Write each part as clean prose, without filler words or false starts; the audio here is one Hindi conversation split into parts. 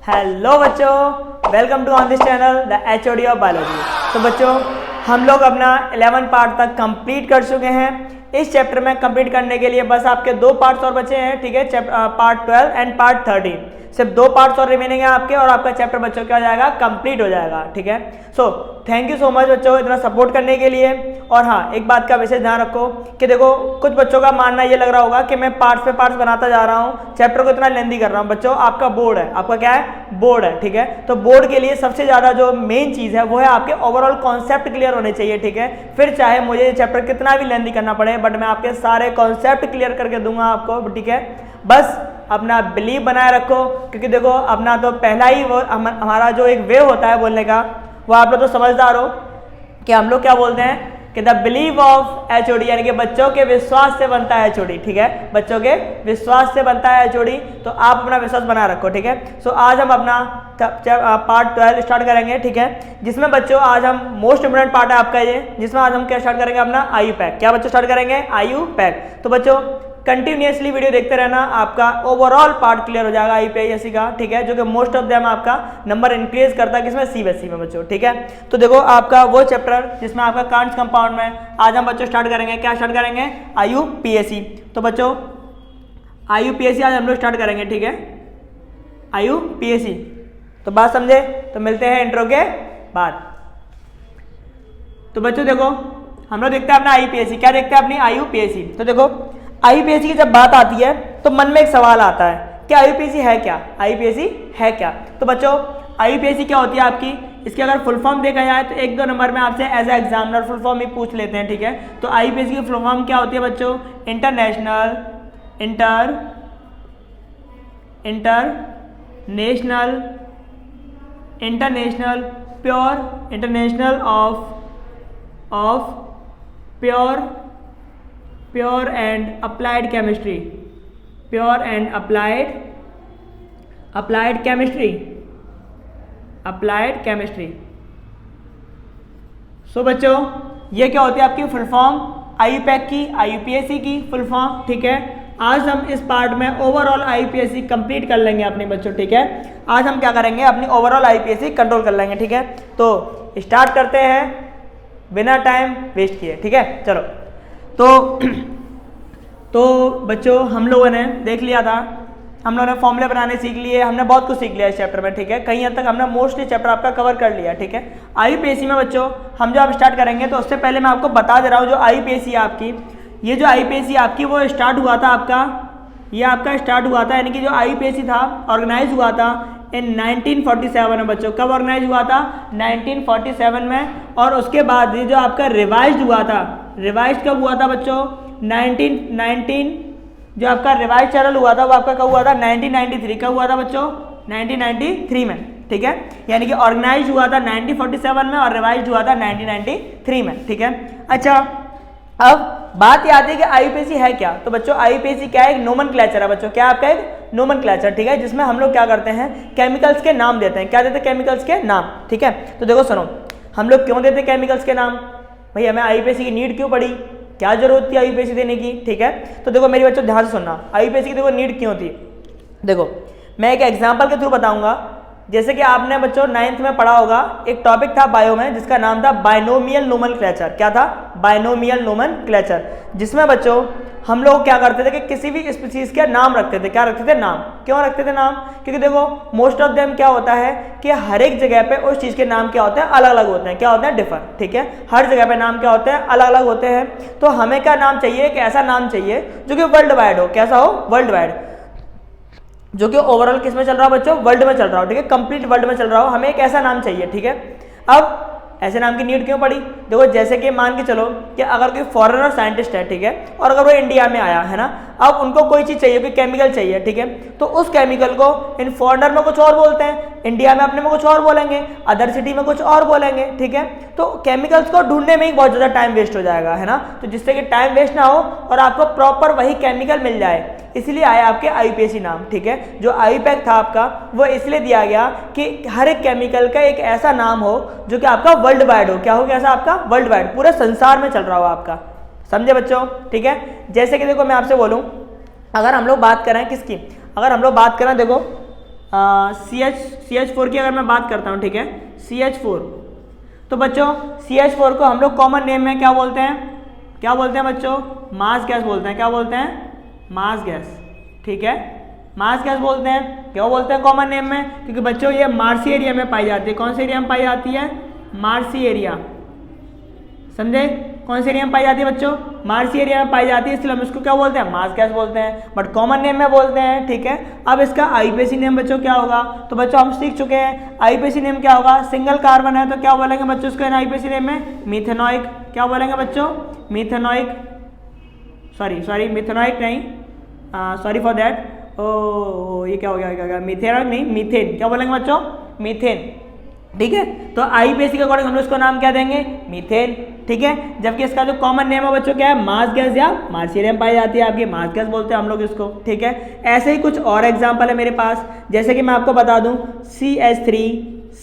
हेलो बच्चों, welcome to on this channel the HOD of biology. तो बच्चों, हम लोग अपना 11 पार्ट तक कंप्लीट कर चुके हैं। इस चैप्टर में कंप्लीट करने के लिए बस आपके 2 पार्ट्स और बचे हैं, ठीक है। पार्ट 12 एंड पार्ट 13, सिर्फ 2 पार्ट्स और रिमेनिंग है आपके, और आपका चैप्टर बच्चों क्या हो जाएगा, कंप्लीट हो जाएगा, ठीक है। So thank you so much बच्चों इतना सपोर्ट करने के लिए। और हाँ, एक बात का विशेष ध्यान रखो कि देखो, कुछ बच्चों का मानना ये लग रहा होगा कि मैं पार्ट्स पे पार्ट्स बनाता जा रहा हूँ, चैप्टर को इतना लेंदी कर रहा हूँ। बच्चों, आपका बोर्ड है, आपका क्या है, बोर्ड है, ठीक है। तो बोर्ड के लिए सबसे ज़्यादा जो मेन चीज़ है वो है आपके ओवरऑल कॉन्सेप्ट क्लियर होने चाहिए, ठीक है। फिर चाहे मुझे ये चैप्टर कितना भी लेंदी करना पड़े, बट मैं आपके सारे कॉन्सेप्ट क्लियर करके दूंगा आपको, ठीक है। बस अपना बिलीव बनाए रखो, क्योंकि देखो अपना तो पहला ही वो हमारा जो एक वे होता है बोलने का, वो आप लोग तो समझदार हो कि हम लोग क्या बोलते हैं कि द बिलीव ऑफ HOD, यानी कि बच्चों के विश्वास से बनता है HOD, ठीक है। बच्चों के विश्वास से बनता है HOD, तो आप अपना विश्वास बना रखो, ठीक है। सो आज हम अपना पार्ट 12 स्टार्ट करेंगे, ठीक है। जिसमें बच्चों आज हम मोस्ट इंपोर्टेंट पार्ट है आपका ये, जिसमें आज हम क्या स्टार्ट करेंगे, अपना आयु पैक। क्या बच्चों स्टार्ट करेंगे, आयु पैक। तो बच्चों कंटिन्यूसली वीडियो देखते रहना, आपका ओवरऑल पार्ट क्लियर हो जाएगा IUPAC का, ठीक है। जो कि मोस्ट ऑफ देम आपका नंबर इंक्रीज करता है किसमें, CBSE में बच्चों, ठीक है। तो देखो आपका वो चैप्टर जिसमें आपका कांट्स कंपाउंड में आज हम बच्चों स्टार्ट करेंगे, क्या स्टार्ट करेंगे, IUPAC। तो बच्चों IUPAC आज हम लोग स्टार्ट करेंगे, ठीक है, IUPAC। तो बात समझे, तो मिलते हैं इंट्रो के बाद। तो बच्चों देखो, हम लोग देखते हैं अपना IUPAC, क्या देखते हैं अपनी IUPAC। तो देखो IUPAC की जब बात आती है तो मन में एक सवाल आता है कि IUPAC है क्या, IUPAC है क्या। तो बच्चों IUPAC क्या होती है आपकी, इसकी अगर फुल फॉर्म देखा जाए तो 1-2 नंबर में आपसे as a examiner full form ही पूछ लेते हैं, ठीक है। तो IUPAC की फुल फॉर्म क्या होती है बच्चों, international pure and applied chemistry, applied chemistry. So बच्चों ये क्या होती है आपकी फुल फॉर्म, IUPAC की, IUPAC की फुल फॉर्म, ठीक है। आज हम इस पार्ट में ओवरऑल IUPAC कंप्लीट कर लेंगे अपने बच्चों, ठीक है। आज हम क्या करेंगे, अपनी ओवरऑल IUPAC कंट्रोल कर लेंगे, ठीक है। तो स्टार्ट करते हैं बिना टाइम वेस्ट किए, ठीक है। चलो तो बच्चों हम लोगों ने देख लिया था, हम लोगों ने फॉर्मूले बनाने सीख लिए, हमने बहुत कुछ सीख लिया इस चैप्टर में, ठीक है। कहीं हद तक हमने मोस्टली चैप्टर आपका कवर कर लिया, ठीक है। IUPAC में बच्चों हम जो आप स्टार्ट करेंगे, तो उससे पहले मैं आपको बता दे रहा हूँ, जो IUPAC आपकी, ये जो IUPAC आपकी वो स्टार्ट हुआ था आपका, ये आपका स्टार्ट हुआ था, यानी कि जो IUPAC था ऑर्गेनाइज हुआ था इन 1947 में बच्चों। कब ऑर्गेनाइज हुआ था, 1947 में। और उसके बाद ये जो आपका रिवाइज हुआ था, रिवाइज कब हुआ था बच्चों, 1919, जो आपका रिवाइज चैनल हुआ था वो आपका कब हुआ था, 1993। कब हुआ था बच्चों, 1993 में, ठीक है। यानी कि ऑर्गेनाइज हुआ था 1947 में और रिवाइज हुआ था 1993 में, ठीक है। अच्छा, अब बात ये आती है कि IUPAC है क्या। तो बच्चों IUPAC क्या है, एक नोमेनक्लेचर है बच्चों, क्या आपका एक नोमेनक्लेचर, ठीक है, जिसमें हम लोग क्या करते हैं, केमिकल्स के नाम देते हैं। क्या देते हैं, केमिकल्स के नाम, ठीक है। तो देखो सुनो, हम लोग क्यों देते हैं केमिकल्स के नाम, भाई हमें IUPAC की नीड क्यों पड़ी, क्या जरूरत थी IUPAC देने की, ठीक है। तो देखो मेरी बच्चों ध्यान से सुनना, IUPAC की देखो नीड क्यों थी। देखो मैं एक एग्जांपल के थ्रू बताऊंगा। जैसे कि आपने बच्चों 9th में पढ़ा होगा, एक टॉपिक था बायो में जिसका नाम था बाइनोमियल नोमेनक्लेचर। क्या था, बाइनोमियल नोमेनक्लेचर, जिसमें बच्चों हम लोग क्या करते थे कि किसी भी स्पीशीज के नाम रखते थे। क्या रखते थे, नाम। क्यों रखते थे नाम, क्योंकि देखो मोस्ट ऑफ देम क्या होता है कि हर एक जगह पे उस चीज़ के नाम क्या होते हैं, अलग अलग होते हैं। क्या होते हैं, डिफर, ठीक है। हर जगह पे नाम क्या होते हैं, अलग अलग होते हैं। तो हमें क्या नाम चाहिए, एक ऐसा नाम चाहिए जो कि वर्ल्ड वाइड हो। कैसा हो, वर्ल्ड वाइड, जो कि ओवरऑल किस में चल रहा हो बच्चों, वर्ल्ड में चल रहा हो, ठीक है, कंप्लीट वर्ल्ड में चल रहा हो। हमें एक ऐसा नाम चाहिए, ठीक है। अब ऐसे नाम की नीड क्यों पड़ी, देखो जैसे कि मान के चलो कि अगर कोई फॉरेनर साइंटिस्ट है, ठीक है, और अगर वो इंडिया में आया है ना, अब उनको कोई चीज़ चाहिए, कोई केमिकल चाहिए, ठीक है। तो उस केमिकल को इन फॉरेनर में कुछ और बोलते हैं, इंडिया में अपने में कुछ और बोलेंगे, अदर सिटी में कुछ और बोलेंगे, ठीक है। तो केमिकल्स को ढूंढने में ही बहुत ज़्यादा टाइम वेस्ट हो जाएगा, है ना। तो जिससे कि टाइम वेस्ट ना हो और आपको प्रॉपर वही केमिकल मिल जाए, इसलिए आया आपके IUPAC नाम, ठीक है। जो IUPAC था आपका वो इसलिए दिया गया कि हर एक केमिकल का एक ऐसा नाम हो जो कि आपका वर्ल्ड वाइड हो। क्या हो, कैसा आपका, वर्ल्ड वाइड, पूरे संसार में चल रहा हो आपका। समझे बच्चों, ठीक है। जैसे कि देखो मैं आपसे बोलूं, अगर हम लोग बात करें किसकी, अगर हम लोग बात करें देखो CH4 की अगर मैं बात करता हूँ, ठीक है, CH4, तो बच्चों CH4 को हम लोग कॉमन नेम में क्या बोलते हैं, क्या बोलते हैं बच्चों, मास गैस बोलते हैं। क्या बोलते हैं, मास गैस, ठीक है, मास गैस बोलते हैं। क्यों बोलते हैं कॉमन नेम में, क्योंकि बच्चों ये मार्सी एरिया में पाई जाती है। कौन से एरिया में पाई जाती है, मार्सी एरिया, समझे, कौन से एरिया में पाई जाती है बच्चों, मार्सी एरिया में पाई जाती है, इसलिए हम इसको क्या बोलते हैं, मास गैस बोलते हैं, बट कॉमन नेम में बोलते हैं, ठीक है। अब इसका आईपीएसी नेम बच्चों क्या होगा, तो बच्चों हम सीख चुके हैं आईपीएसी नेम क्या होगा, सिंगल कार्बन है तो क्या बोलेंगे बच्चों इसको आईपीएसी नेम में, मिथेनॉइक। क्या बोलेंगे बच्चों, मिथेनॉइक, सॉरी मिथेनॉइक नहीं, सॉरी फॉर दैट, ओ ये क्या हो गया, मिथेनॉइक नहीं, मीथेन। क्या बोलेंगे बच्चों, मीथेन, ठीक है। तो आईपीएसी के अकॉर्डिंग हम लोग इसको नाम क्या देंगे, मीथेन, ठीक है। जबकि इसका जो कॉमन नेम है बच्चों क्या है, मास गैस या मार्सी एरिया में पाई जाती है, आपकी मास गैस बोलते हैं हम लोग इसको, ठीक है। ऐसे ही कुछ और एग्जांपल है मेरे पास, जैसे कि मैं आपको बता दूं CH3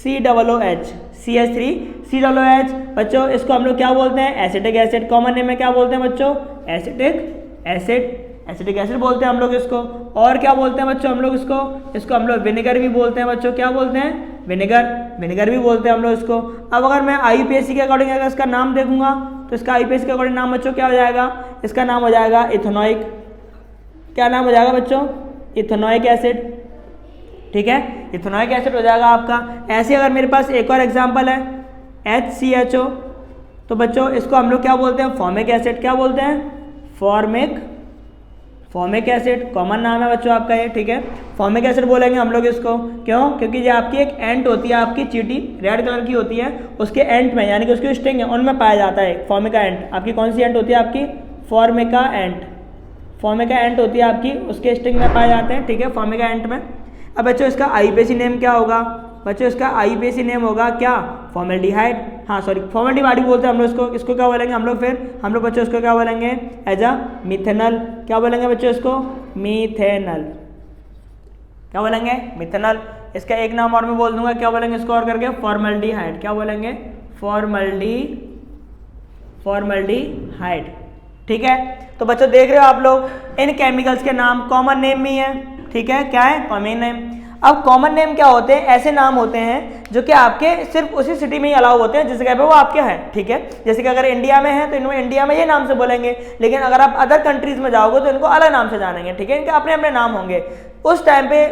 COOH, CH3 COOH बच्चों, इसको हम लोग क्या बोलते हैं, एसिटिक एसिड। कॉमन नेम में क्या बोलते हैं बच्चों, एसिटिक एसिड, एसिटिक एसिड बोलते हैं हम लोग इसको। और क्या बोलते हैं बच्चों हम लोग इसको हम लोग विनेगर भी बोलते हैं बच्चों। क्या बोलते हैं, विनेगर भी बोलते हैं हम लोग इसको। अब अगर मैं आईपीएसी के अकॉर्डिंग अगर इसका नाम देखूंगा तो इसका आईपीएसी के अकॉर्डिंग नाम बच्चों क्या हो जाएगा, इसका नाम हो जाएगा इथेनॉइक। क्या नाम हो जाएगा बच्चों, इथेनॉइक एसिड, ठीक है, इथेनॉइक एसिड हो जाएगा आपका। ऐसे अगर मेरे पास एक और एग्जाम्पल है HCHO, तो बच्चों इसको हम लोग क्या बोलते हैं, फॉर्मिक एसिड। क्या बोलते हैं, फॉर्मिक एसिड, कॉमन नाम है बच्चों आपका ये, ठीक है, फॉर्मिक एसिड बोलेंगे हम लोग इसको। क्यों, क्योंकि ये आपकी एक एंट होती है, आपकी चींटी रेड कलर की होती है, उसके एंट में यानी कि उसकी स्टिंग है उनमें पाया जाता है फॉर्मिका एंट। आपकी कौन सी एंट होती है, आपकी फॉर्मिका एंट होती है आपकी, उसके स्टिंग में पाए जाते हैं, ठीक है, फॉर्मिका एंट में। अब बच्चों इसका आईपीएसी नेम क्या होगा, बच्चों इसका आईपीएसी नेम होगा क्या, फॉर्मेल्डिहाइड, हाँ सॉरी फॉर्मेल्डिहाइड ही बोलते हैं हम लोग इसको क्या बोलेंगे हम लोग, फिर हम लोग बच्चों इसको क्या बोलेंगे, एज अ मिथेनल। क्या बोलेंगे बच्चों इसको, मिथेनल। क्या बोलेंगे, मिथेनल। इसका एक नाम और मैं बोल दूंगा, क्या बोलेंगे इसको और करके, फॉर्मेल्डिहाइड। क्या बोलेंगे, फॉर्मेल्डिहाइड, ठीक है। तो बच्चों देख रहे हो आप लोग इन केमिकल्स के नाम कॉमन नेम में है, ठीक है, क्या है, कॉमन नेम। अब कॉमन नेम क्या होते हैं, ऐसे नाम होते हैं जो कि आपके सिर्फ उसी सिटी में ही अलाउ होते हैं जिस जगह पे वो आपके हैं, ठीक है। जैसे कि अगर इंडिया में है तो इनको इंडिया में ये नाम से बोलेंगे, लेकिन अगर आप अदर कंट्रीज में जाओगे तो इनको अलग नाम से जानेंगे, ठीक है, इनके अपने अपने नाम होंगे। उस टाइम पे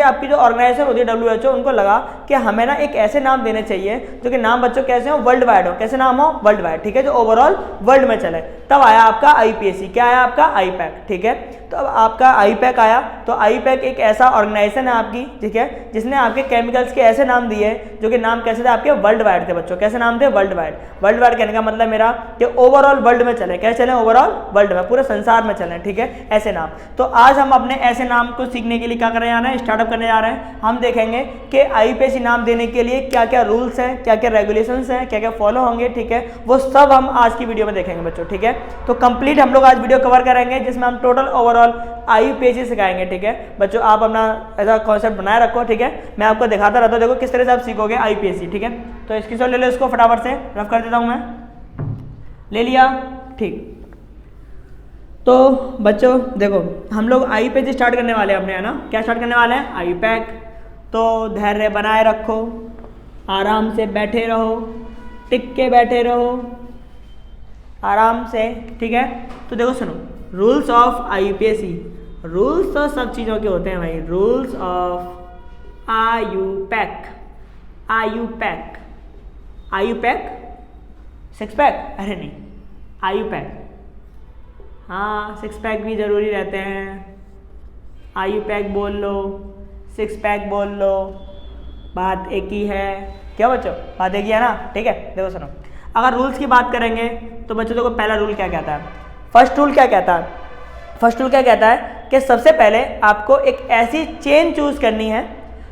आपकी जो ऑर्गेनाइजेशन होती है WHO, उनको लगा कि हमें ना एक ऐसे नाम देने चाहिए जो कि नाम बच्चों कैसे हो, वर्ल्ड वाइड हो। कैसे नाम हो, वर्ल्ड वाइड, ठीक है, जो ओवरऑल वर्ल्ड में चले। तब आया आपका आईपीएसी। क्या आया आपका, आईपैक, ठीक है। तो अब आपका आईपैक आया, तो आईपैक एक ऐसा ऑर्गेनाइजेशन है आपकी, ठीक है, जिसने आपके केमिकल्स के ऐसे नाम दिए जो कि नाम कैसे थे आपके, वर्ल्ड वाइड थे बच्चों। कैसे नाम थे, वर्ल्ड वाइड। वर्ल्ड वाइड कहने का मतलब मेरा कि ओवरऑल वर्ल्ड में चले, कैसे चले, ओवरऑल वर्ल्ड में, पूरे संसार में चले, ठीक है, ऐसे नाम। तो आज हम अपने ऐसे नाम को सीखने के लिए क्या करने जा रहे हैं, स्टार्टअप करने जा रहे हैं। हम देखेंगे कि आईपीएसी नाम देने के लिए क्या क्या रूल्स हैं, क्या क्या रेगुलेशंस हैं, क्या क्या फॉलो होंगे, ठीक है, वो सब हम आज की वीडियो में देखेंगे बच्चों, ठीक है। तो कंप्लीट हम लोग आज वीडियो कवर करेंगे जिसमें हम टोटल ओवरऑल आईपीएसी सिखाएंगे, ठीक है बच्चों। आप अपना ऐसा कॉन्सेप्ट बनाए रखो, ठीक है, मैं आपको दिखाता रहता हूँ, देखो किस तरह से आप सीखोगे आईपीएसी, ठीक है। तो इसकी ले लो, इसको फटाफट से रफ कर देता हूँ मैं, ले लिया, ठीक। तो बच्चों देखो हम लोग आईपीएसी स्टार्ट करने वाले हैं अपने, है ना, क्या स्टार्ट करने वाले हैं, आईपैक। तो धैर्य बनाए रखो, आराम से बैठे रहो, टिक के बैठे रहो आराम से, ठीक है। तो देखो सुनो, रूल्स ऑफ आईपीएसी, रूल्स तो सब चीज़ों के होते हैं भाई। Rules of IUPAC, six pack, अरे नहीं, आईपैक, हाँ सिक्स पैक भी ज़रूरी रहते हैं। आईपैक बोल लो, सिक्स पैक बोल लो, बात एक ही है। क्या बच्चों, बात एक ही है ना, ठीक है। देखो सुनो, अगर रूल्स की बात करेंगे तो बच्चों देखो पहला रूल क्या कहता है, फर्स्ट रूल क्या कहता है कि सबसे पहले आपको एक ऐसी चेन चूज करनी है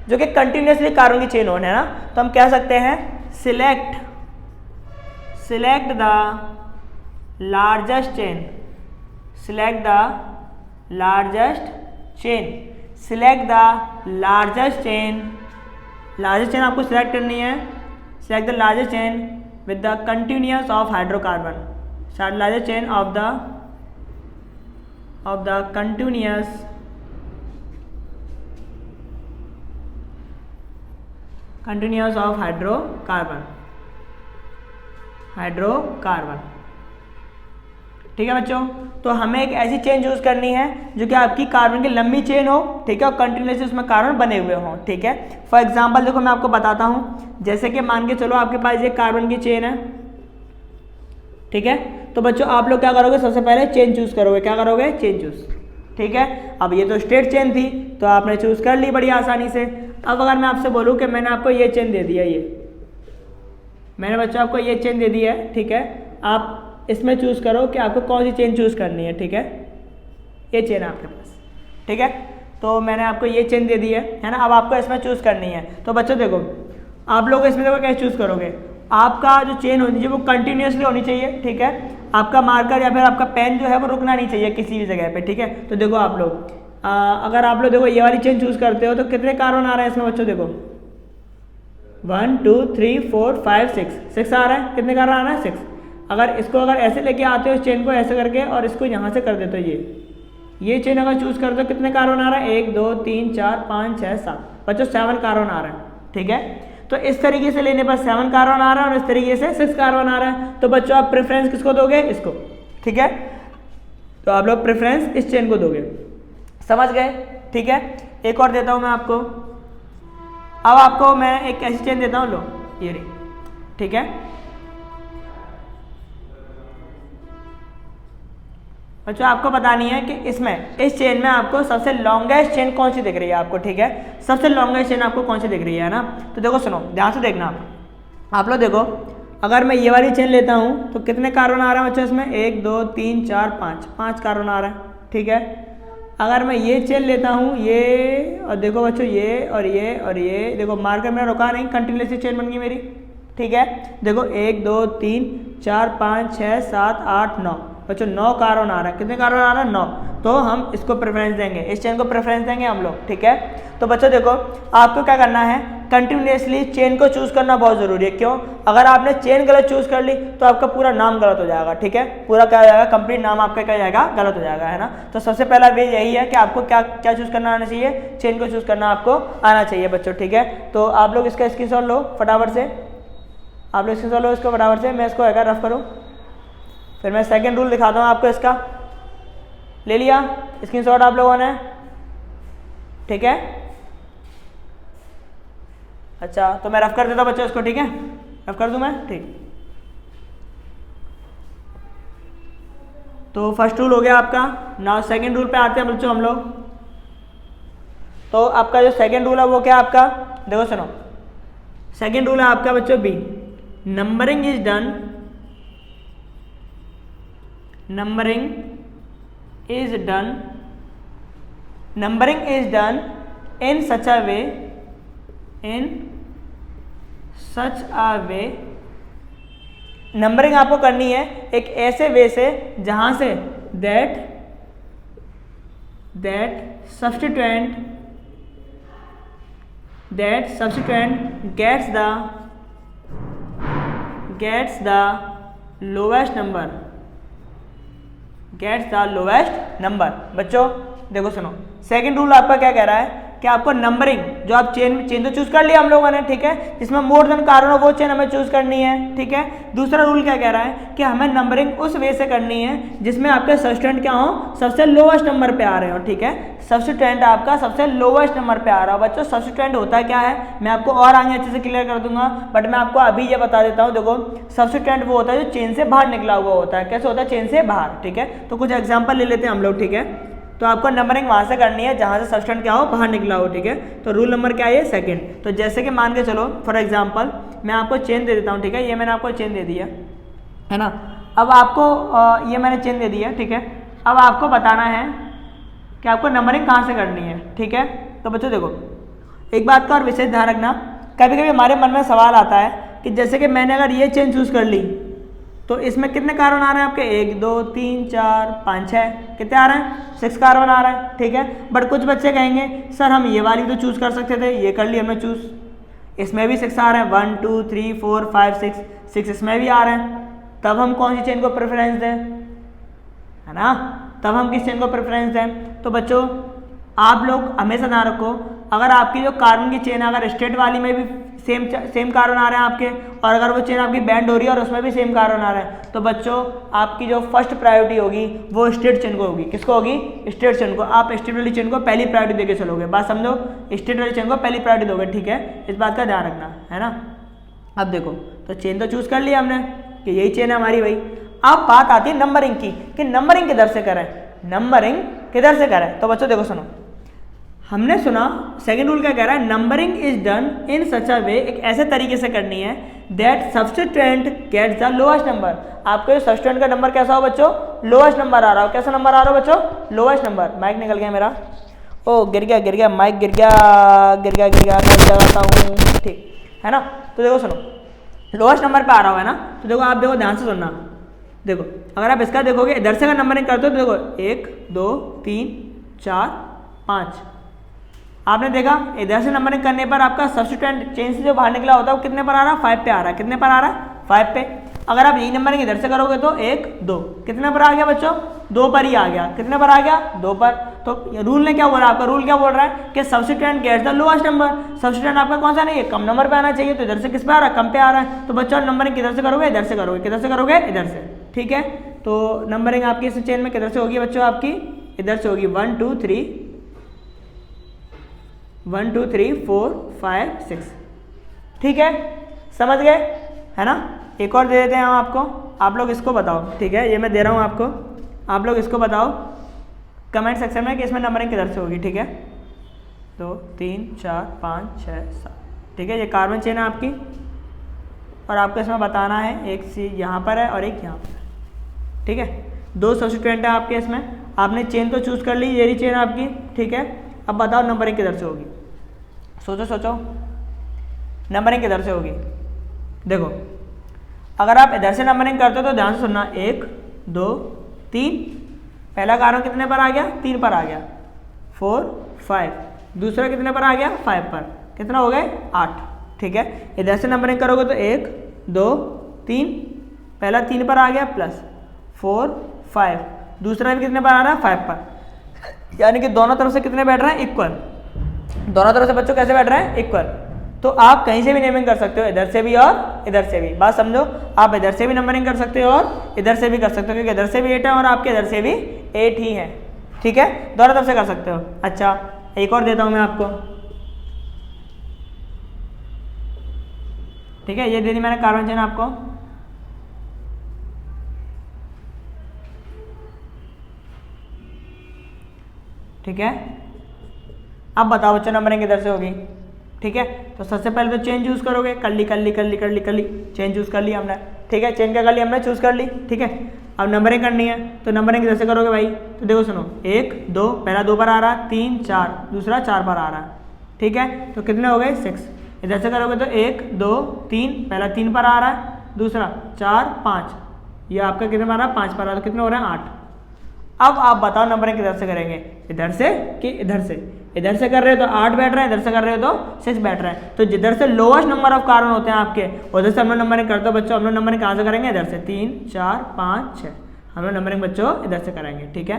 जो कि कंटिन्यूसली कार्बन की चेन हो, है ना। तो हम कह सकते हैं select the largest chain, select the largest chain आपको सिलेक्ट करनी है। select the largest chain with the continuous of hydrocarbon, largest chain of the continuous continuous of hydrocarbon, hydrocarbon. ठीक है बच्चों, तो हमें एक ऐसी चेन चूज करनी है जो कि आपकी कार्बन की लंबी चेन हो, ठीक है, और कंटिन्यूसली उसमें कार्बन बने हुए हों। ठीक है, फॉर एग्जांपल देखो मैं आपको बताता हूँ, जैसे कि मान के चलो आपके पास ये कार्बन की चेन है, ठीक है, तो बच्चों आप लोग क्या करोगे, सबसे पहले चेन चूज करोगे, क्या करोगे, चेन चूज। ठीक है, अब ये तो स्ट्रेट चेन थी तो आपने चूज कर ली बड़ी आसानी से। अब अगर मैं आपसे बोलूँ कि मैंने आपको ये चेन दे दिया, ये मैंने बच्चों आपको ये चेन दे दी है, ठीक है, आप इसमें चूज करो कि आपको कौन सी चेन चूज करनी है। ठीक है, ये चेन है आपके पास, ठीक है, तो मैंने आपको ये चेन दे दी है ना, अब आपको इसमें चूज करनी है। तो बच्चों देखो, आप लोग इसमें देखो कैसे चूज करोगे, आपका जो चेन होनी चाहिए वो कंटिन्यूसली होनी चाहिए। ठीक है, आपका मार्कर या फिर आपका पेन जो है वो रुकना नहीं चाहिए किसी भी जगह पे। ठीक है, तो देखो आप लोग अगर आप लोग देखो ये वाली चेन चूज करते हो तो कितने कार्बन आ रहे हैं इसमें बच्चों, देखो 1 2 3 4 5 6 आ रहा है, कितने कार्बन आ रहा है, 6। अगर इसको अगर ऐसे लेके आते हो, इस चेन को ऐसे करके और इसको यहाँ से कर देते हो, ये चेन अगर चूज करते हो कितने कार्बन आ रहा है, 1 2 3 4 5 6 7 बच्चों 7 कार्बन आ रहा है। ठीक है, तो इस तरीके से लेने पर 7 कार्बन आ रहा है और इस तरीके से 6 कार्बन आ रहा है, तो बच्चों आप प्रेफरेंस किसको दोगे, इसको। ठीक है, तो आप लोग प्रेफरेंस इस चेन को दोगे, समझ गए। ठीक है, एक और देता हूँ मैं आपको, अब आपको मैं एक ऐसी चेन देता हूँ, लो ये रही। ठीक है बच्चों, आपको बतानी है कि इसमें इस चेन में आपको सबसे लॉन्गेस्ट चेन कौन सी दिख रही है आपको। ठीक है, सबसे लॉन्गेस्ट चेन आपको कौन सी दिख रही है ना, तो देखो सुनो ध्यान से देखना आप लोग देखो, अगर मैं ये वाली चेन लेता हूँ तो कितने कार्बन आ रहा है बच्चों इसमें, 1 2 3 4 5 कार्बन आ रहा है। ठीक है, अगर मैं ये चेन लेता हूँ, ये और देखो बच्चों ये और ये और ये, देखो मार्कर मेरा रुका नहीं, कंटिन्यूसली चेन बन गई मेरी। ठीक है, देखो 1 2 3 4 5 6 7 8 9 बच्चों 9 कार्बन आ रहा है, कितने कार्बन आ रहा है, 9। तो हम इसको प्रेफरेंस देंगे, इस चेन को प्रेफरेंस देंगे हम लोग। ठीक है, तो बच्चों देखो आपको क्या करना है, कंटिन्यूसली चेन को चूज करना बहुत जरूरी है। क्यों, अगर आपने चेन गलत चूज कर ली तो आपका पूरा नाम गलत हो जाएगा। ठीक है, पूरा क्या हो जाएगा, कंप्लीट नाम आपका क्या जाएगा, गलत हो जाएगा, है ना। तो सबसे पहला वे यही है कि आपको क्या क्या चूज करना आना चाहिए, चेन को चूज करना आपको आना चाहिए बच्चों। ठीक है, तो आप लोग इसका स्क्रीनशॉट लो फटाफट से, आप लोग स्क्रीनशॉट लो इसको फटाफट से, मैं इसको अगर रफ करूँ फिर मैं सेकंड रूल दिखाता हूँ आपको इसका। ले लिया स्क्रीनशॉट आप लोगों ने, ठीक है, अच्छा तो मैं रफ कर देता हूँ बच्चों इसको। ठीक है, रफ कर दूँ मैं, ठीक। तो फर्स्ट रूल हो गया आपका, नाउ सेकंड रूल पे आते हैं बच्चों हम लोग। तो आपका जो सेकंड रूल है वो क्या आपका, देखो सुनो, सेकंड रूल है आपका बच्चों B, numbering is done, numbering is done in such a way numbering आपको करनी है एक ऐसे वे से जहां से that substituent gets the lowest number। बच्चों देखो सुनो, सेकंड रूल आपका क्या कह रहा है कि आपको नंबरिंग, जो आप चेन तो चूज कर लिया हम लोगों ने, ठीक है, जिसमें मोर देन कार्बन हो वो चेन हमें चूज करनी है। ठीक है, दूसरा रूल क्या कह रहा है कि हमें नंबरिंग उस वे से करनी है जिसमें आपके सब्स्टिट्यूएंट क्या हो, सबसे लोवेस्ट नंबर पे आ रहे हो। ठीक है, सब्स्टिट्यूएंट आपका सबसे लोवेस्ट नंबर पे आ रहा हो। बच्चों सब्स्टिट्यूएंट होता क्या है मैं आपको और आगे अच्छे से क्लियर कर दूंगा, बट मैं आपको अभी ये बता देता हूँ। देखो सब्स्टिट्यूएंट वो होता है जो चेन से बाहर निकला हुआ होता है। कैसे होता है, चेन से बाहर। ठीक है, तो कुछ एग्जाम्पल ले लेते हैं हम लोग। ठीक है, तो आपको नंबरिंग वहां से करनी है जहां से सब्स्टिट्यूएंट क्या हो, बाहर निकला हो। ठीक है, तो रूल नंबर क्या है, सेकंड। तो जैसे कि मान के चलो फॉर एग्जांपल मैं आपको चेन दे देता हूं। ठीक है, ये मैंने आपको चेन दे दिया है ना, अब आपको ये मैंने चेन दे दिया। ठीक है, अब आपको बताना है कि आपको नंबरिंग कहाँ से करनी है। ठीक है, तो बच्चों देखो एक बात का और विशेष ध्यान रखना, कभी कभी हमारे मन में सवाल आता है कि जैसे कि मैंने अगर ये चेन चूज कर ली तो इसमें कितने कार्बन आ रहे हैं आपके, 1 2 3 4 5 6, कितने आ रहे हैं, 6 कार्बन आ रहे हैं। ठीक है, बट कुछ बच्चे कहेंगे सर हम ये वाली तो चूज कर सकते थे, ये कर ली हमने चूज, इसमें भी 6 आ रहे हैं, 1 2 3 4 5 6 इसमें भी आ रहे हैं, तब हम कौन सी चेन को प्रेफरेंस दें, है ना, तब हम किस चेन को प्रेफरेंस दें। तो बच्चों आप लोग हमेशा ध्यान रखो, अगर आपकी जो कार्बन की चेन है अगर स्ट्रेट वाली में भी सेम कार्बन आ रहे हैं आपके, और अगर वो चेन आपकी बैंड हो रही है और उसमें भी सेम कार्बन आ रहा है, तो बच्चों आपकी जो फर्स्ट प्रायोरिटी होगी वो स्ट्रेट चेन को होगी। किसको होगी? स्ट्रेट चेन को। आप स्ट्रेट वाली चेन को पहली प्रायोरिटी देके चलोगे, बात समझो, स्ट्रेट वाली चेन को पहली प्रायोरिटी दोगे, ठीक है, इस बात का ध्यान रखना है ना। अब देखो, तो चेन तो चूज कर लिया हमने कि यही चेन है हमारी भाई। अब बात आती है नंबरिंग की कि नंबरिंग किधर से करें, नंबरिंग किधर से करें। तो बच्चों देखो सुनो, हमने सुना सेकंड रूल क्या कह रहा है, numbering is done in such a way, एक ऐसे तरीके से करनी है that substituent gets the lowest number. आपके सब्स्टिट्यूएंट का नंबर कैसा हो बच्चों? लोएस्ट नंबर आ रहा हो। कैसा नंबर आ रहा हो बच्चों? Lowest number. माइक निकल गया मेरा, ओ गिर गया माइक गिर गया मैं लगाता हूँ, ठीक है ना। तो देखो सुनो, लोएस्ट नंबर पे आ रहा हुआ है ना, तो देखो आप देखो ध्यान से सुनना। देखो अगर आप इसका देखोगे इधर से अगर नंबरिंग करते हो तो देखो 1 2 3 4 5, आपने देखा इधर से नंबरिंग करने पर आपका सब्स्टिट्यूएंट चेन से जो बाहर निकला होता है वो कितने पर आ रहा है? 5 पे आ रहा है। कितने पर आ रहा है? 5 पे। अगर आप यही नंबरिंग इधर से करोगे तो 1 2, कितने पर आ गया बच्चों? 2 पर ही आ गया। कितने पर आ गया? 2 पर। तो रूल ने क्या बोला, आपका रूल क्या बोल रहा है कि substituent gets the lowest number. Substituent आपका कौन सा नहीं है? कम नंबर पे आना चाहिए, तो इधर से किस पे आ रहा है? कम पे आ रहा है। तो बच्चों नंबरिंग किधर से करोगे? इधर से करोगे। किधर से करोगे? इधर से, ठीक है। तो नंबरिंग आपकी इस चेन में किधर से होगी बच्चों? आपकी इधर से होगी 1 2 3 1 2 3 4 5 6, ठीक है, समझ गए है ना। एक और दे देते हैं हम आपको, आप लोग इसको बताओ, ठीक है, ये मैं दे रहा हूँ आपको, आप लोग इसको बताओ कमेंट सेक्शन में कि इसमें नंबरिंग किधर से होगी, ठीक है। 2 3 4 5 6 7, ठीक है, ये कार्बन चेन है आपकी, और आपको इसमें बताना है एक सी यहाँ पर है और एक यहाँ पर, ठीक है। 2 सब्स्टिट्यूएंट है आपके इसमें, आपने चेन तो चूज कर ली, ये रही चेन आपकी, ठीक है। अब बताओ नंबरिंग किधर से होगी, सोचो नंबरिंग किधर से होगी। देखो अगर आप इधर से नंबरिंग करते हो तो ध्यान से सुनना, 1 2 3, पहला कार्बन कितने पर आ गया? 3 पर आ गया, 4 5, दूसरा कितने पर आ गया? 5 पर, कितना हो गए? 8, ठीक है। इधर से नंबरिंग करोगे तो 1 2 3, पहला 3 पर आ गया प्लस 4 5, दूसरा भी कितने पर आ रहा है? 5 पर, यानी कि दोनों तरफ से कितने बैठ रहे हैं? इक्वल। दोनों तरफ से बच्चों कैसे बैठ रहे हैं? इक्वल। तो आप कहीं से भी नेमिंग कर सकते हो, इधर से भी और इधर से भी, बात समझो, आप इधर से भी नंबरिंग कर सकते हो और इधर से भी कर सकते हो, क्योंकि इधर से भी 8 है और आपके इधर से भी 8 ही है, ठीक है, दोनों तरफ से कर सकते हो। अच्छा एक और देता हूं मैं आपको, ठीक है, ये दे दी मैंने कार्बन चेन आपको, ठीक है। अब बताओ बच्चों नंबरिंग किधर से होगी, ठीक है। तो सबसे पहले तो चेन चूज करोगे, कर ली चेन चूज कर ली हमने, ठीक है, चेन क्या कर ली हमने? चूज कर ली, ठीक है। अब नंबरिंग करनी है, तो नंबरिंग किधर से करोगे भाई? तो देखो सुनो, 1 2, पहला 2 पर आ रहा है, 3 4, दूसरा 4 पर आ रहा है, ठीक है, तो कितने हो गए? 6। इधर से करोगे तो 1 2 3, पहला 3 पर आ रहा है, दूसरा 4 5, ये आपका कितने पर आ रहा है? 5 पर आ रहा है, तो कितने हो रहे हैं? 8। अब आप बताओ नंबरिंग किधर से करेंगे, इधर से कि इधर से? इधर से कर रहे हो तो 8 बैठ रहे हैं, इधर से कर रहे हो तो 6 बैठ रहे हैं। तो जिधर से लोएस्ट नंबर ऑफ कार्बन होते हैं आपके, उधर से हम लोग नंबरिंग करते हो बच्चों। हम लोग नंबरिंग कहाँ से करेंगे? इधर से 3 4 5 6, हम लोग नंबरिंग बच्चों इधर से करेंगे, ठीक है।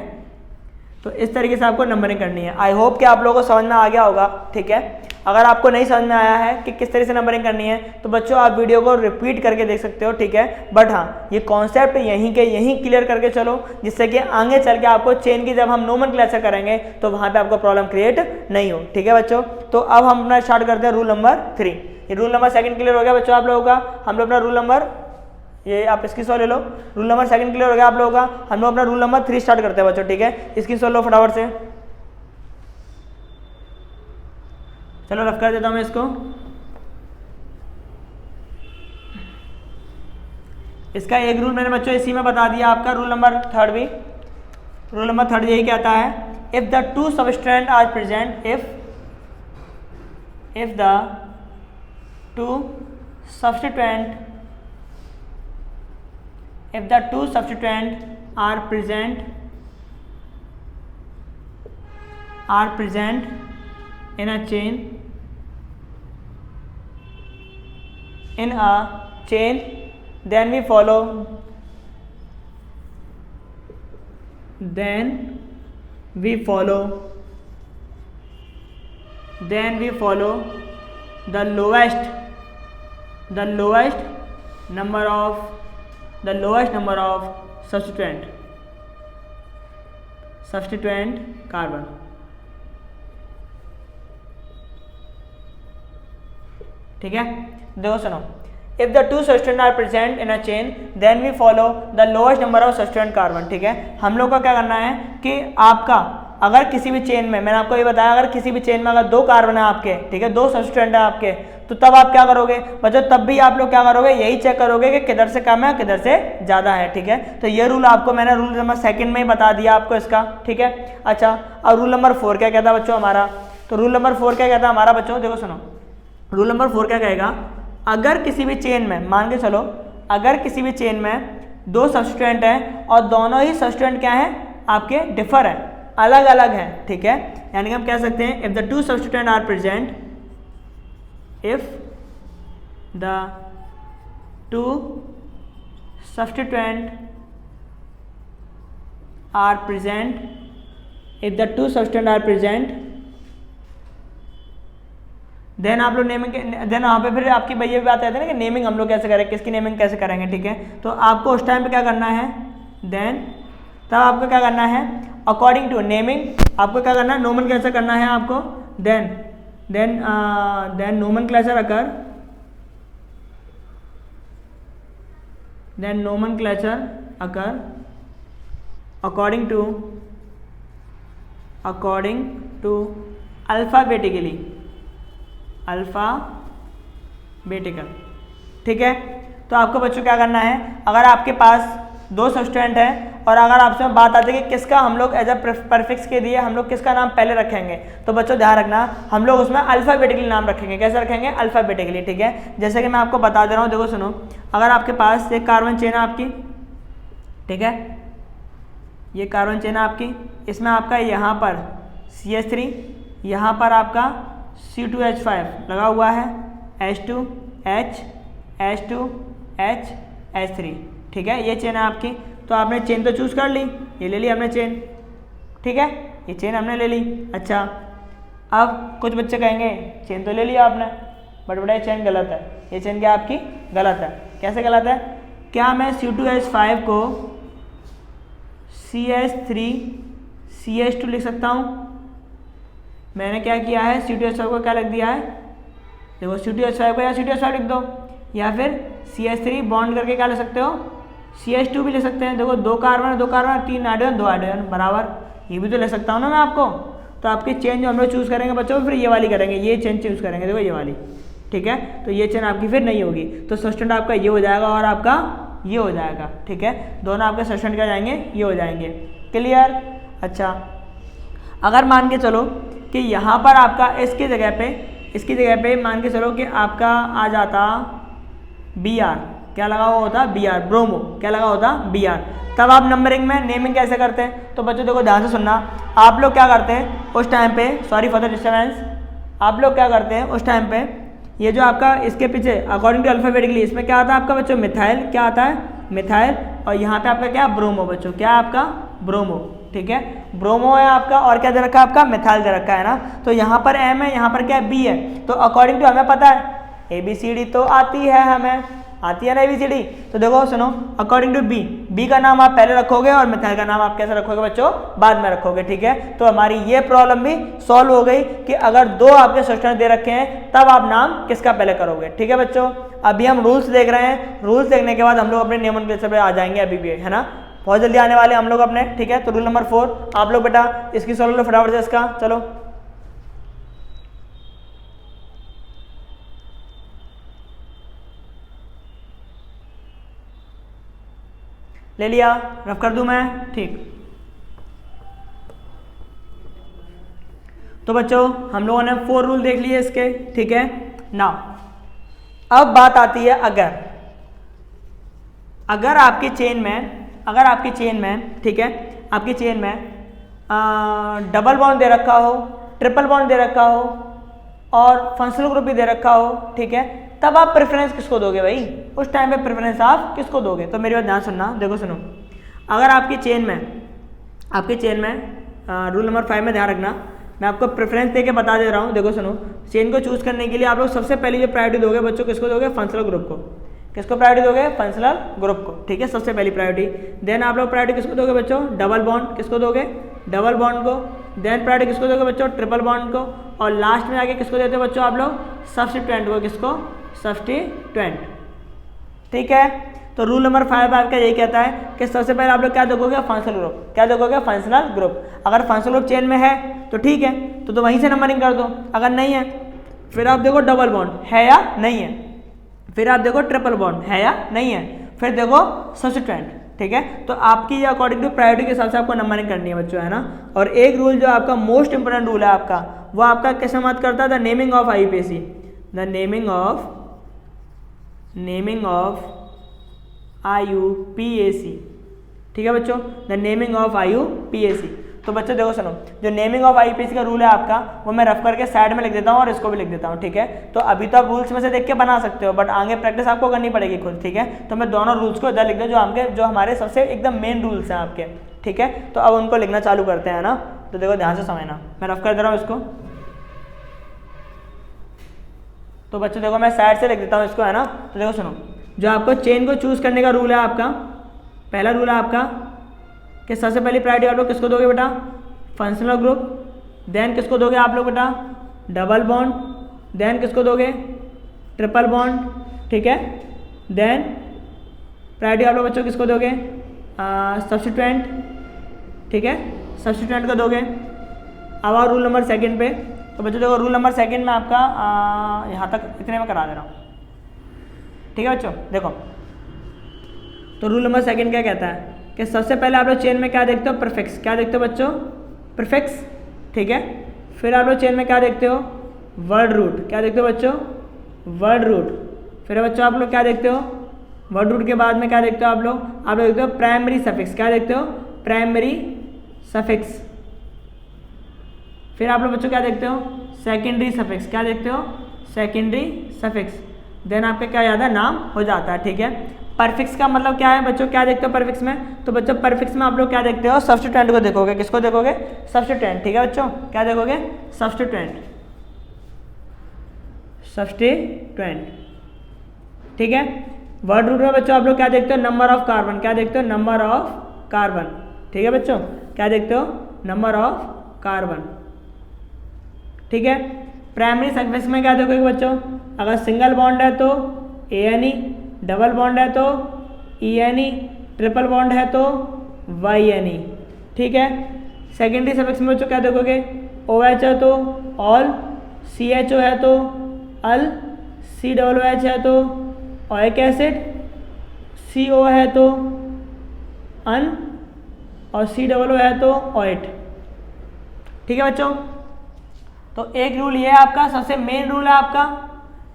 तो इस तरीके से आपको नंबरिंग करनी है। आई होप कि आप लोगों को समझ में आ गया होगा, ठीक है। अगर आपको नहीं समझ में आया है कि किस तरह से नंबरिंग करनी है, तो बच्चों आप वीडियो को रिपीट करके देख सकते हो, ठीक है। बट हाँ, ये कॉन्सेप्ट यहीं के यहीं क्लियर करके चलो, जिससे कि आगे चल के आपको चेन की जब हम नोमेनक्लेचर करेंगे तो वहाँ पे आपको प्रॉब्लम क्रिएट नहीं हो, ठीक है बच्चों। तो अब हम अपना स्टार्ट करते हैं रूल नंबर 3। ये रूल नंबर 2 क्लियर हो गया बच्चों आप लोगों का। हम लोग अपना रूल नंबर, ये आप इसकी सॉल्व ले लो, रूल नंबर 2 क्लियर हो गया आप लोगों का। हम लोग अपना रूल नंबर 3 स्टार्ट करते हैं बच्चों, ठीक है। इसकी सॉल्व लो फटाफट से, चलो रफ कर देता हूं मैं इसको। इसका एक रूल मैंने बच्चों इसी में बता दिया आपका, रूल नंबर 3 भी। रूल नंबर 3 यही कहता है, if the two substituent are present, if the two substituent are present in a chain, then we follow then we follow the lowest number of substituent carbon. ठीक है, देखो सुनो, if the two substituents are present in a chain then we follow the lowest number of substituent carbon. ठीक है, हम लोग का क्या करना है कि आपका अगर किसी भी चेन में, मैंने आपको ये बताया, अगर किसी भी चेन में अगर 2 कार्बन है आपके, ठीक है, 2 सब्सटीट्यूएंट है आपके, तो तब आप क्या करोगे बच्चों, तब भी आप लोग क्या करोगे, यही चेक करोगे कि किधर से कम है किधर से ज़्यादा है। ठीक है, तो ये रूल आपको मैंने रूल नंबर 2 में ही बता दिया आपको इसका। ठीक है, अच्छा, अब रूल नंबर 4 क्या कहता है बच्चों हमारा, तो रूल नंबर 4 क्या कहता है हमारा बच्चों, देखो सुनो, रूल नंबर 4 क्या कहेगा, अगर किसी भी चेन में, मान के चलो, अगर किसी भी चेन में 2 सब्सटीट्यूएंट हैं और दोनों ही सब्सटीट्यूएंट क्या है आपके, डिफर है, अलग अलग है। ठीक है, यानी कि हम कह सकते हैं if the 2 substituent are present, if the 2 substituent are present, if the 2 substituent are present, then आप लोग नेमिंग, देन वहाँ पे फिर आपकी भैया भी बात आती है ना कि नेमिंग हम लोग कैसे करें, किसकी नेमिंग कैसे करेंगे। ठीक है, तो आपको उस टाइम पे क्या करना है, देन तब आपको क्या करना है, अकॉर्डिंग टू नेमिंग आपको क्या करना है, नोमेनक्लेचर करना है आपको, then nomenclature occur, then nomenclature occur according to alphabetical। ठीक है, तो आपको बच्चों क्या करना है, अगर आपके पास 2 सब्सटीट्यूएंट है और अगर आपसे बात आती है कि किसका हम लोग एज अ परफिक्स के दिए हम लोग किसका नाम पहले रखेंगे, तो बच्चों ध्यान रखना हम लोग उसमें अल्फ़ाबेटिकली नाम रखेंगे। कैसे रखेंगे, अल्फ़ाबेटिकली। ठीक है, जैसे कि मैं आपको बता दे रहा हूँ, देखो सुनो, अगर आपके पास एक कार्बन चेन है आपकी, ठीक है, ये कार्बन चेन है आपकी, इसमें आपका यहाँ पर CH3, यहाँ पर आपका C2H5 लगा हुआ है, H2H3। ठीक है, ये चेन है आपकी, तो आपने चेन तो चूज कर ली, ये ले ली हमने चेन। ठीक है, ये चेन हमने ले ली। अच्छा, अब कुछ बच्चे कहेंगे चेन तो ले लिया आपने, बट बेटा ये चेन गलत है, ये चेन क्या आपकी गलत है। कैसे गलत है, क्या मैं C2H5 को CH3CH2 लिख सकता हूँ? मैंने क्या किया है, C2H5 को क्या लिख दिया है, देखो C2H5 को या C2H5 लिख दो, या फिर CH3 बॉन्ड करके क्या ले सकते हो, CH2 भी ले सकते हैं। देखो 2 कार्बन है, 2 कार्बन, 3 हाइड्रोजन, 2 हाइड्रोजन बराबर, ये भी तो ले सकता हूँ ना मैं आपको। तो आपकी चेन जो हम लोग चूज़ करेंगे बच्चों, फिर ये वाली करेंगे, ये चेन चूज़ करेंगे, देखो ये वाली। ठीक है, तो ये चेन आपकी फिर नहीं होगी, तो सब्सटीट्यूएंट आपका ये हो जाएगा और आपका ये हो जाएगा। ठीक है, दोनों आपके सब्सटीट्यूएंट क्या जाएंगे, ये हो जाएंगे। क्लियर। अच्छा, अगर मान के चलो कि यहाँ पर आपका इसकी जगह पे मान के चलो कि आपका आ जाता Br, क्या लगा हुआ होता, Br, ब्रोमो, क्या लगा होता, Br, तब आप नंबरिंग में नेमिंग कैसे करते हैं, तो बच्चों देखो ध्यान से सुनना, आप लोग क्या करते हैं उस टाइम पे, सॉरी फॉर द डिस्टर्बेंस, आप लोग क्या करते हैं उस टाइम पे, ये जो आपका इसके पीछे अकॉर्डिंग टू अल्फाबेटिकली, इसमें क्या आता है आपका बच्चों, मिथाइल, क्या आता है, मिथाइल, और यहाँ पे आपका क्या, ब्रोमो बच्चों, क्या आपका, ब्रोमो। ठीक है, ब्रोमो है आपका, और क्या दे रखा है आपका, मिथाइल दे रखा है ना, तो यहाँ पर M है, यहाँ पर क्या B है, तो अकॉर्डिंग टू हमें पता है ABCD तो आती है, हमें आती है ना ABCD, तो देखो सुनो, अकॉर्डिंग टू B का नाम आप पहले रखोगे और मिथाइल का नाम आप कैसे रखोगे बच्चों, बाद में रखोगे। ठीक है, तो हमारी ये प्रॉब्लम भी सॉल्व हो गई कि अगर 2 आपके सब्सटीट्यूएंट दे रखे हैं तब आप नाम किसका पहले करोगे। ठीक है बच्चों, अभी हम रूल्स देख रहे हैं, रूल्स देखने के बाद हम लोग अपने नोमेनक्लेचर पे आ जाएंगे, अभी भी है ना, बहुत जल्दी आने वाले हम लोग अपने। ठीक है, तो रूल नंबर 4 आप लोग बेटा इसकी सॉल्व लो फटाफट से इसका, चलो ले लिया, रफ कर दूं मैं, ठीक। तो बच्चों हम लोगों ने 4 रूल देख लिए इसके। ठीक है, नाउ अब बात आती है अगर आपकी चेन में ठीक है, आपकी चेन में डबल बॉन्ड दे रखा हो, ट्रिपल बॉन्ड दे रखा हो और फंक्शनल ग्रुप भी दे रखा हो, ठीक है, तब आप प्रेफरेंस किसको दोगे भाई, उस टाइम पे प्रेफरेंस आप किसको दोगे। तो मेरी बात ध्यान सुनना, देखो सुनो, अगर आपकी चेन में रूल नंबर 5 में ध्यान रखना मैं आपको प्रेफरेंस देके बता दे रहा हूँ। देखो सुनो, चेन को चूज करने के लिए आप लोग सबसे पहले जो प्रायोरिटी दोगे बच्चों, किसको दोगे? फंक्शनल ग्रुप को। किसको प्रायोरिटी दोगे? फंक्शनल ग्रुप को, ठीक है, सबसे पहली प्रायोरिटी। देन आप लोग प्रायोरिटी किसको दोगे बच्चों? Double bond. किसको दोगे? डबल बॉन्ड को। देन प्रायोरिटी किसको दोगे बच्चों? ट्रिपल बॉन्ड को। और लास्ट में आके किसको देते हो बच्चों आप लोग? सब्स्टिट्यूएंट को। किसको? सब्स्टिट्यूएंट, ठीक है। तो रूल नंबर 5 आपका यही कहता है कि सबसे पहले आप लोग क्या देखोगे? Functional group. क्या देखोगे? Functional group. अगर फंक्शनल ग्रुप चेन में है तो ठीक है, तो वहीं से नंबरिंग कर दो। अगर नहीं है फिर आप देखो डबल बॉन्ड है या नहीं है, फिर आप देखो ट्रिपल बॉन्ड है या नहीं है, फिर देखो सब्स्टिट्यूएंट, ठीक है। तो आपकी अकॉर्डिंग टू प्रायोरिटी के हिसाब से आपको नंबरिंग करनी है बच्चों, है ना। और एक रूल जो आपका मोस्ट इंपोर्टेंट रूल है आपका, वो आपका कैसे बात करता है? The naming of IUPAC. The naming of IUPAC, ठीक है बच्चों, द नेमिंग ऑफ IUPAC। तो बच्चों देखो सुनो, जो नेमिंग ऑफ IUPAC का रूल है आपका, वो मैं रफ करके साइड में लिख देता हूँ और इसको भी लिख देता हूँ, ठीक है। तो अभी तो आप रूल्स में से देख के बना सकते हो, बट आगे प्रैक्टिस आपको करनी पड़ेगी खुद, ठीक है। तो मैं दोनों रूल्स को इधर लिख दूँ जो हमारे सबसे एकदम मेन रूल्स हैं आपके, ठीक है। तो अब उनको लिखना चालू करते हैं ना। तो देखो ध्यान से समझना, मैं रफ कर दे रहा हूँ इसको। तो बच्चों देखो मैं साइड से लिख देता हूँ इसको, है ना। तो देखो सुनो, जो आपको चेन को चूज करने का रूल है आपका, पहला रूल है आपका कि सबसे पहली प्रायोरिटी आप लोग किसको दोगे बेटा? Functional group. देन किसको दोगे आप लोग बेटा? Double bond. देन किसको दोगे? ट्रिपल बॉन्ड, ठीक है। देन प्रायोरिटी आप लोग बच्चों किसको दोगे? सब्स्टिट्यूएंट, ठीक है, सब्स्टिट्यूएंट को दोगे। अब आओ रूल नंबर 2 पे। तो बच्चों देखो रूल नंबर 2 में आपका यहाँ तक इतने में करा दे रहा हूँ, ठीक है बच्चों। देखो तो रूल नंबर 2 क्या कहता है कि सबसे पहले आप लोग चेन में क्या देखते हो? प्रीफिक्स। क्या देखते हो बच्चों? प्रीफिक्स, ठीक है। फिर आप लोग चेन में क्या देखते हो? Word root. क्या देखते हो बच्चों? Word root. फिर बच्चों आप लोग क्या देखते हो? वर्ड रूट के बाद में क्या देखते हो आप लोग? आप लोग देखते हो प्राइमरी सफिक्स। क्या देखते हो? Primary suffix. फिर आप लोग बच्चों क्या देखते हो? Secondary suffix. क्या देखते हो? Secondary suffix. देन आपका क्या याद है? नाम हो जाता है, ठीक है। परफिक्स का मतलब क्या है बच्चों? क्या देखते हो परफिक्स में? तो बच्चों परफिक्स में आप लोग क्या देखते हो? सब्स्टिट्यूएंट को देखोगे। किसको देखोगे? सब्स्टिट्यूएंट, ठीक है बच्चों। क्या देखोगे? सब्स्टिट्यूएंट, सब्स्टिट्यूएंट, ठीक है। वर्ड रूट में बच्चों आप लोग क्या देखते हो? Number of carbon. क्या देखते हो? नंबर ऑफ कार्बन, ठीक है बच्चों। क्या देखते हो? नंबर ऑफ कार्बन, ठीक है। प्राइमरी सफिक्स में क्या देखोगे बच्चों? अगर सिंगल बॉन्ड है तो ANE, डबल बॉन्ड है तो ENE, ट्रिपल बॉन्ड है तो YNE, ठीक है। सेकेंडरी सफिक्स में बच्चों क्या देखोगे? OH है तो ऑल, CHO है तो अल, COOH है तो ओइक एसिड, CO है तो अन, और COO है तो ओइट, ठीक है बच्चों। तो एक रूल ये है आपका, सबसे मेन रूल है आपका,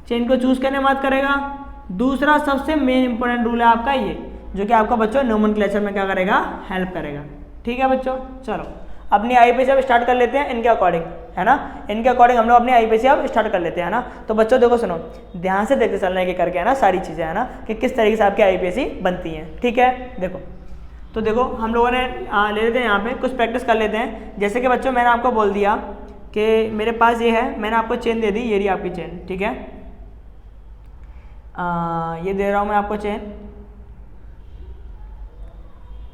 चेन को चूज करने मत करेगा। दूसरा सबसे मेन इंपॉर्टेंट रूल है आपका ये, जो कि आपका बच्चों नोमेनक्लेचर में क्या करेगा? हेल्प करेगा, ठीक है बच्चों। चलो अपनी IUPAC अब स्टार्ट कर लेते हैं इनके अकॉर्डिंग, है ना। इनके अकॉर्डिंग हम लोग अपनी IUPAC अब स्टार्ट कर लेते हैं, है ना। तो बच्चों देखो सुनो, ध्यान से देखते चलना है कि करके, है ना, सारी चीज़ें, है ना, कि किस तरीके से आपकी IUPAC बनती हैं, ठीक है। देखो तो देखो हम लोगों ने ले लेते हैं यहाँ पे कुछ प्रैक्टिस कर लेते हैं। जैसे कि बच्चों मैंने आपको बोल दिया कि मेरे पास ये है, मैंने आपको चेन दे दी, ये रही आपकी चेन, ठीक है। ये दे रहा हूँ मैं आपको चेन।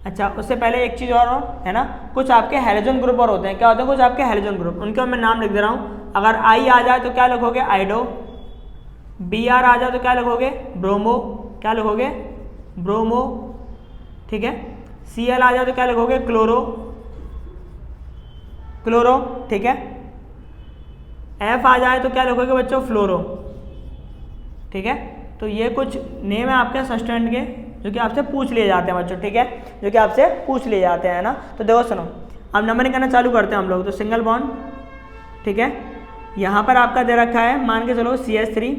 अच्छा उससे पहले एक चीज़ और हो, है ना, कुछ आपके हैलोजन ग्रुप और होते हैं। क्या होते हैं? कुछ आपके हैलोजन ग्रुप, उनके मैं नाम लिख दे रहा हूँ। अगर I आ जाए तो क्या लिखोगे? आइडो। Br आ जाए तो क्या लिखोगे? ब्रोमो। क्या लिखोगे? ब्रोमो, ठीक है। Cl आ जाए तो क्या लिखोगे? क्लोरो, क्लोरो, ठीक है। F आ जाए तो क्या लिखोगे बच्चों? फ्लोरो, ठीक है। तो ये कुछ नेम है आपके सब्स्टिट्यूएंट के, जो कि आपसे पूछ लिए जाते हैं बच्चों, ठीक है, जो कि आपसे पूछ लिए जाते हैं, ना। तो देखो सुनो, अब नंबरिंग करना चालू करते हैं हम लोग। तो सिंगल बॉन्ड, ठीक है, यहाँ पर आपका दे रखा है, मान के चलो CH3,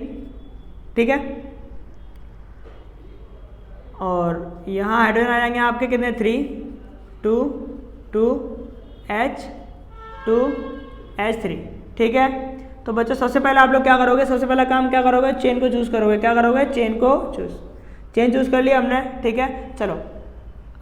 ठीक है। और यहाँ हाइड्रोजन आ जाएंगे आपके कितने? 3, 2, 2, H, 2, H3, ठीक है। तो बच्चों सबसे पहले आप लोग क्या करोगे? सबसे पहला काम क्या करोगे? चेन को चूज करोगे। क्या करोगे? चेन को चूज, चेन चूज कर लिया हमने, ठीक है। चलो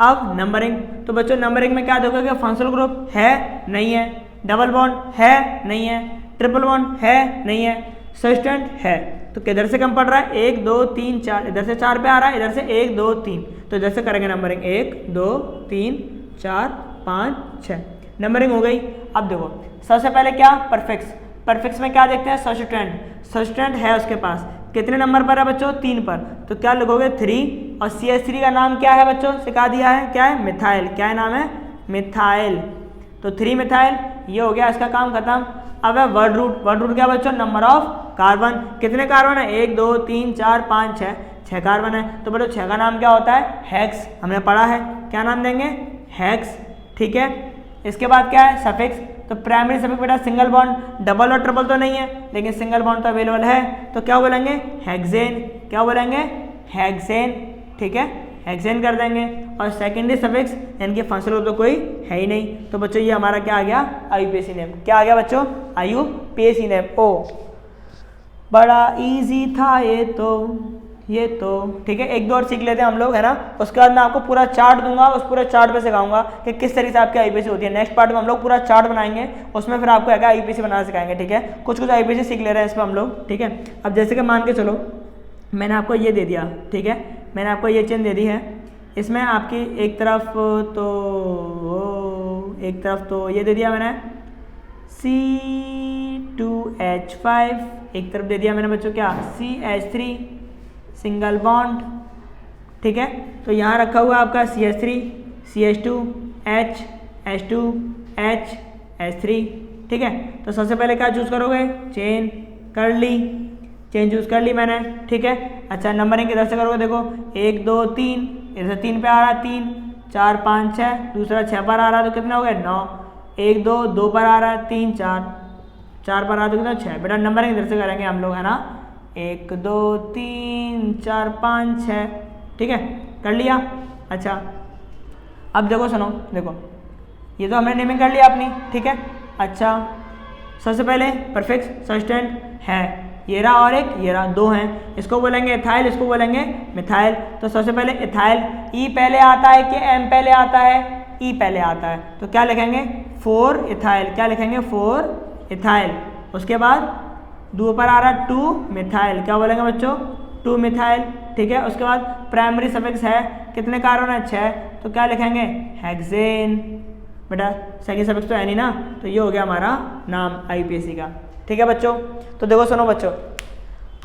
अब नंबरिंग। तो बच्चों नंबरिंग में क्या देखोगे? फंक्शनल ग्रुप है नहीं है, डबल बॉन्ड है नहीं है, ट्रिपल बॉन्ड है नहीं है, सब्स्टेंट है। तो किधर से कम पड़ रहा है, 1 2 3 4, इधर से 4 पे आ रहा है, इधर से 1 2 3, तो इधर से करेंगे नंबरिंग 1 2 3 4 5 6, नंबरिंग हो गई। अब देखो सबसे पहले क्या, परफिक्स, परफिक्स में क्या देखते हैं, सब्स्टेंट, सब्स्टेंट है उसके पास, कितने नंबर पर है बच्चों, 3 पर, तो क्या लिखोगे 3, और CH3 का नाम क्या है बच्चों, सिखा दिया है, क्या है, मिथाइल, क्या है नाम है, मिथाइल, तो 3 मिथाइल, ये हो गया इसका काम खत्म। अब है वर्ड रूट, वर्ड रूट क्या बच्चों, नंबर ऑफ कार्बन, कितने कार्बन है, 1 2 3 4 5 6, 6 कार्बन है, तो बच्चों 6 का नाम क्या होता है, हेक्स, हमने पढ़ा है, क्या नाम देंगे, हेक्स, ठीक है। इसके बाद क्या है, सफिक्स, तो प्राइमरी सफिक्स बेटा सिंगल बॉन्ड, डबल और ट्रिपल तो नहीं है, लेकिन सिंगल बॉन्ड तो अवेलेबल है, तो क्या बोलेंगे, हेक्सेन, क्या बोलेंगे, हेक्सेन, ठीक है, हेक्सेन कर देंगे। और सेकेंडरी सफिक्स यानी कि फंक्शनल तो कोई है ही नहीं, तो बच्चों ये हमारा क्या आ गया, IUPAC नेम, क्या आ गया बच्चों, IUPAC नेम। ओ बड़ा इजी था ये तो ठीक है, एक दो और सीख लेते हैं हम लोग, है ना, उसके बाद मैं आपको पूरा चार्ट दूंगा, उस पूरे चार्ट पे सिखाऊंगा कि किस तरीके से आपकी IUPAC होती है। नेक्स्ट पार्ट में हम लोग पूरा चार्ट बनाएंगे, उसमें फिर आपको क्या IUPAC बनाना सिखाएंगे, ठीक है। कुछ IUPAC सीख ले रहे हैं इस पर हम लोग, ठीक है। अब जैसे कि मान के चलो मैंने आपको ये दे दिया, ठीक है, मैंने आपको ये चेन दे दी है, इसमें आपकी एक तरफ तो ये दे दिया मैंने C2H5, एक तरफ दे दिया मैंने बच्चों क्या, CH3 सिंगल बॉन्ड, ठीक है। तो यहाँ रखा हुआ आपका CH3 CH2 H H2 H H3, ठीक है। तो सबसे पहले क्या चूज़ करोगे, चेन कर ली, चेन चूज़ कर ली मैंने, ठीक है। अच्छा नंबरिंग किधर से करोगे, देखो 1 2 3, इधर से 3 पे आ रहा है 3 4 5 6, दूसरा 6 पर आ रहा है तो कितना हो गया 9, 1 2 2 पर आ रहा है 3 4 4 पर आ रहा है तो कितना 6, बेटा नंबरिंग इधर से करेंगे हम लोग, है ना, 1 2 3 4 5 6, ठीक है, कर लिया। अच्छा अब देखो सुनो, देखो ये तो हमने नेमिंग कर लिया अपनी, ठीक है। अच्छा सबसे पहले परफिक्स सब्स्टेंट है, ये रहा और एक ये रहा, 2 हैं, इसको बोलेंगे इथाइल, इसको बोलेंगे मिथाइल। तो सबसे पहले इथाइल, ई पहले आता है कि एम पहले आता है, ई पहले आता है, तो क्या लिखेंगे 4 इथाइल, क्या लिखेंगे 4 इथाइल। उसके बाद 2 पर आ रहा है 2 मिथाइल, क्या बोलेंगे बच्चों 2 मिथाइल, ठीक है। उसके बाद प्राइमरी सफिक्स है, कितने कार्बन है 6, तो क्या लिखेंगे हेक्सेन, बेटा सेकेंड सफिक्स तो है नहीं ना, तो ये हो गया हमारा नाम IUPAC का, ठीक है बच्चों। तो देखो सुनो बच्चों,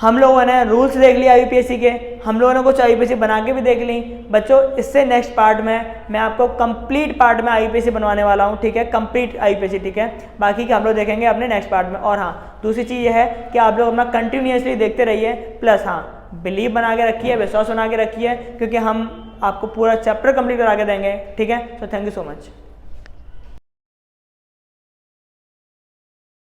हम लोगों ने रूल्स देख लिए IUPAC के, हम लोगों ने कुछ IUPAC बना के भी देख ली बच्चों। इससे नेक्स्ट पार्ट में मैं आपको कंप्लीट पार्ट में IUPAC बनवाने वाला हूँ, ठीक है, कंप्लीट IUPAC, ठीक है। बाकी के हम लोग देखेंगे अपने नेक्स्ट पार्ट में। और हाँ दूसरी चीज़ ये है कि आप लोग अपना कंटिन्यूसली देखते रहिए, प्लस हाँ बिलीव बना के रखिए, विश्वास बना के रखिए, क्योंकि हम आपको पूरा चैप्टर कंप्लीट करा के देंगे, ठीक है। So thank you so much.